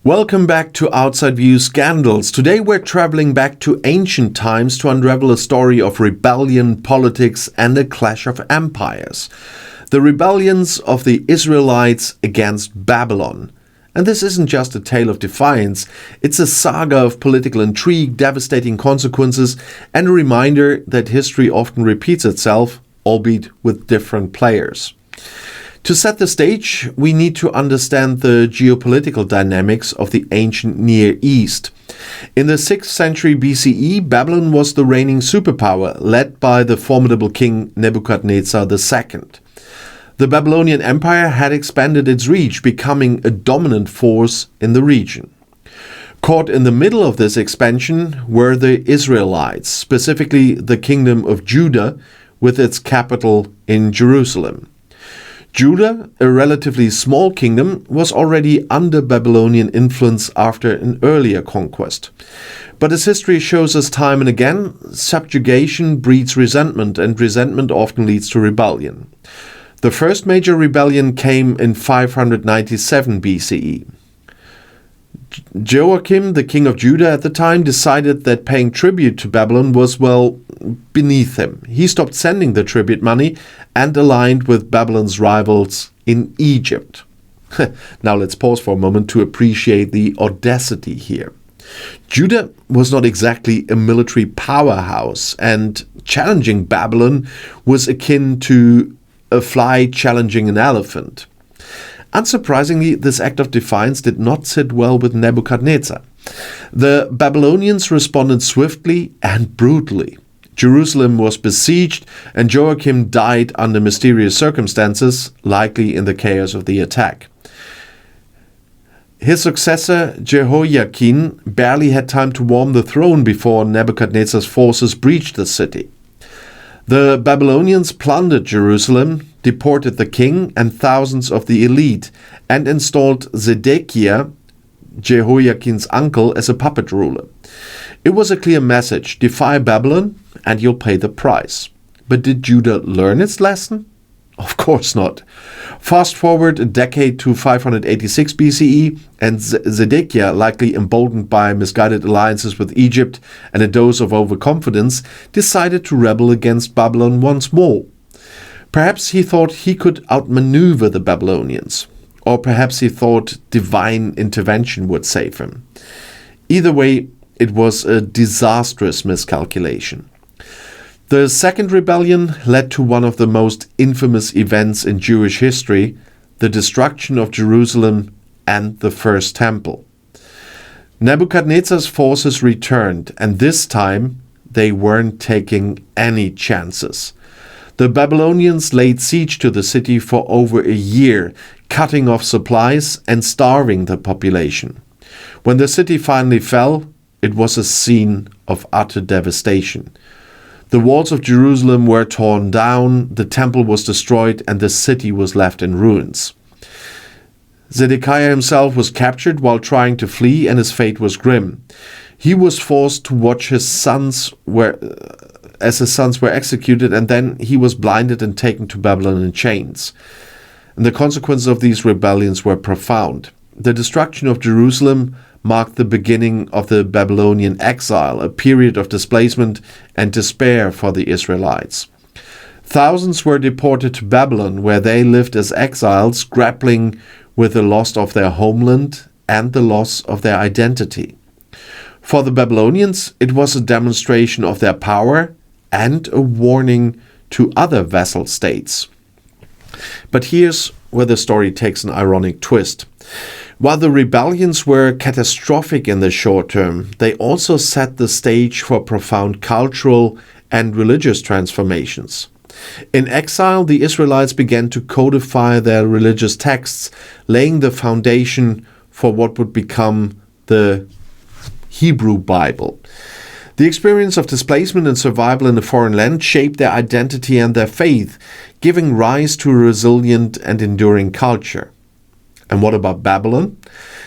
Welcome back to Outside View Scandals. Today we're traveling back to ancient times to unravel a story of rebellion, politics, and a clash of empires. The rebellions of the Israelites against Babylon. And this isn't just a tale of defiance, it's a saga of political intrigue, devastating consequences, and a reminder that history often repeats itself, albeit with different players. To set the stage, we need to understand the geopolitical dynamics of the ancient Near East. In the 6th century BCE, Babylon was the reigning superpower, led by the formidable king Nebuchadnezzar II. The Babylonian Empire had expanded its reach, becoming a dominant force in the region. Caught in the middle of this expansion were the Israelites, specifically the kingdom of Judah, with its capital in Jerusalem. Judah, a relatively small kingdom, was already under Babylonian influence after an earlier conquest. But as history shows us time and again, subjugation breeds resentment, and resentment often leads to rebellion. The first major rebellion came in 597 BCE. Joachim, the king of Judah at the time, decided that paying tribute to Babylon was, beneath him. He stopped sending the tribute money and aligned with Babylon's rivals in Egypt. Now let's pause for a moment to appreciate the audacity here. Judah was not exactly a military powerhouse, and challenging Babylon was akin to a fly challenging an elephant. Unsurprisingly, this act of defiance did not sit well with Nebuchadnezzar. The Babylonians responded swiftly and brutally. Jerusalem was besieged, and Joachim died under mysterious circumstances, likely in the chaos of the attack. His successor, Jehoiakim, barely had time to warm the throne before Nebuchadnezzar's forces breached the city. The Babylonians plundered Jerusalem, deported the king and thousands of the elite, and installed Zedekiah, Jehoiakim's uncle, as a puppet ruler. It was a clear message: defy Babylon and you'll pay the price. But did Judah learn its lesson? Of course not. Fast forward a decade to 586 BCE, and Zedekiah, likely emboldened by misguided alliances with Egypt and a dose of overconfidence, decided to rebel against Babylon once more. Perhaps he thought he could outmaneuver the Babylonians, or perhaps he thought divine intervention would save him. Either way, it was a disastrous miscalculation. The second rebellion led to one of the most infamous events in Jewish history, the destruction of Jerusalem and the First Temple. Nebuchadnezzar's forces returned, and this time they weren't taking any chances. The Babylonians laid siege to the city for over a year, cutting off supplies and starving the population. When the city finally fell, it was a scene of utter devastation. The walls of Jerusalem were torn down, the temple was destroyed, and the city was left in ruins. Zedekiah himself was captured while trying to flee, and his fate was grim. He was forced to watch his sons as his sons were executed, and then he was blinded and taken to Babylon in chains. And the consequences of these rebellions were profound. The destruction of Jerusalem marked the beginning of the Babylonian exile, a period of displacement and despair for the Israelites. Thousands were deported to Babylon, where they lived as exiles, grappling with the loss of their homeland and the loss of their identity. For the Babylonians, it was a demonstration of their power and a warning to other vassal states. But here's where the story takes an ironic twist. While the rebellions were catastrophic in the short term, they also set the stage for profound cultural and religious transformations. In exile, the Israelites began to codify their religious texts, laying the foundation for what would become the Hebrew Bible. The experience of displacement and survival in a foreign land shaped their identity and their faith, giving rise to a resilient and enduring culture. And what about Babylon?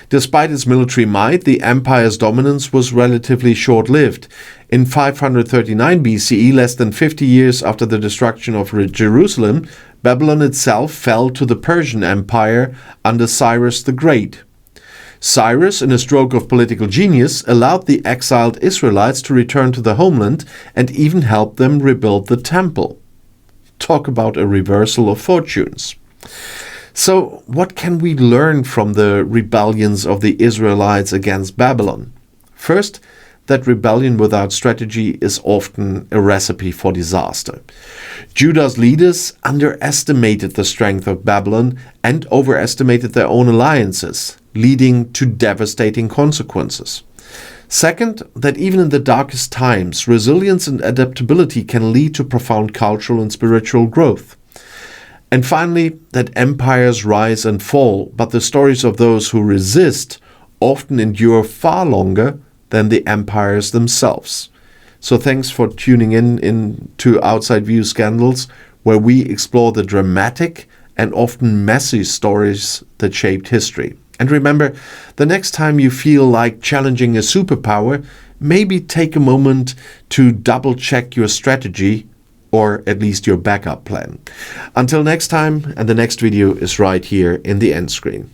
Despite its military might, the empire's dominance was relatively short-lived. In 539 BCE, less than 50 years after the destruction of Jerusalem, Babylon itself fell to the Persian Empire under Cyrus the Great. Cyrus, in a stroke of political genius, allowed the exiled Israelites to return to the homeland and even helped them rebuild the temple. Talk about a reversal of fortunes. So, what can we learn from the rebellions of the Israelites against Babylon? First, that rebellion without strategy is often a recipe for disaster. Judah's leaders underestimated the strength of Babylon and overestimated their own alliances, leading to devastating consequences. Second, that even in the darkest times, resilience and adaptability can lead to profound cultural and spiritual growth. And finally, that empires rise and fall, but the stories of those who resist often endure far longer than the empires themselves. So thanks for tuning in to Outside View Scandals, where we explore the dramatic and often messy stories that shaped history. And remember, the next time you feel like challenging a superpower, maybe take a moment to double-check your strategy, or at least your backup plan. Until next time, and the next video is right here in the end screen.